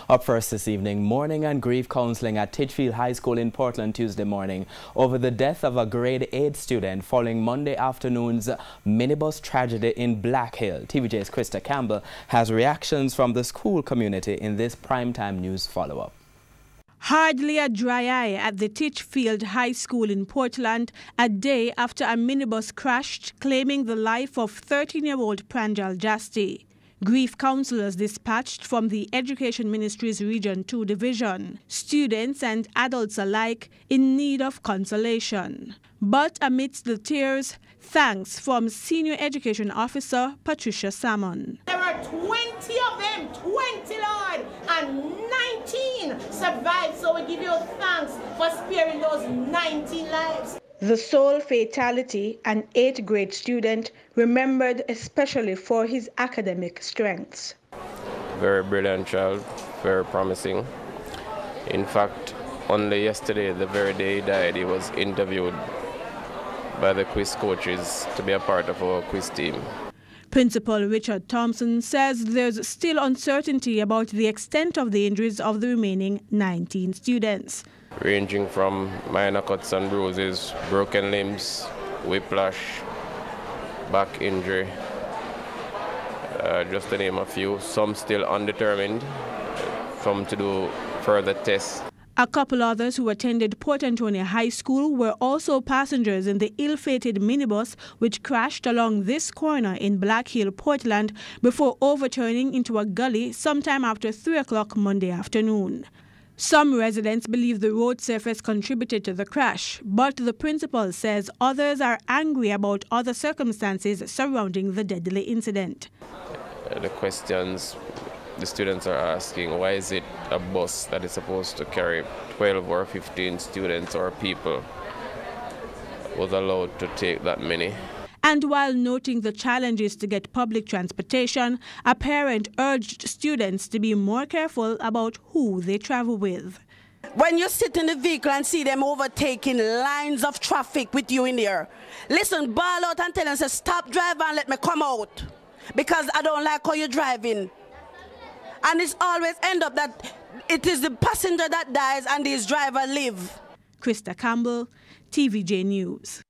Up first this evening, mourning and grief counseling at Titchfield High School in Portland Tuesday morning over the death of a grade 8 student following Monday afternoon's minibus tragedy in Black Hill. TVJ's Krista Campbell has reactions from the school community in this primetime news follow-up. Hardly a dry eye at the Titchfield High School in Portland a day after a minibus crashed, claiming the life of 13-year-old Pranjal Jasti. Grief counselors dispatched from the Education Ministry's Region 2 division, students and adults alike in need of consolation. But amidst the tears, thanks from Senior Education Officer Patricia Salmon. There are 20 of them, 20, Lord, and 19 survived, so we give you thanks for sparing those 19 lives. The sole fatality, an 8th grade student, remembered especially for his academic strengths. Very brilliant child, very promising. In fact, only yesterday, the very day he died, he was interviewed by the quiz coaches to be a part of our quiz team. Principal Richard Thompson says there's still uncertainty about the extent of the injuries of the remaining 19 students. Ranging from minor cuts and bruises, broken limbs, whiplash, back injury, just to name a few. Some still undetermined, some to do further tests. A couple others who attended Port Antonio High School were also passengers in the ill-fated minibus which crashed along this corner in Black Hill, Portland, before overturning into a gully sometime after 3 o'clock Monday afternoon. Some residents believe the road surface contributed to the crash, but the principal says others are angry about other circumstances surrounding the deadly incident. The questions the students are asking, why is it a bus that is supposed to carry 12 or 15 students or people was allowed to take that many? And while noting the challenges to get public transportation, a parent urged students to be more careful about who they travel with. When you sit in the vehicle and see them overtaking lines of traffic with you in there, listen, bawl out and tell them, say, stop driving and let me come out, because I don't like how you're driving. And it's always end up that it is the passenger that dies and his driver live. Krista Campbell, TVJ News.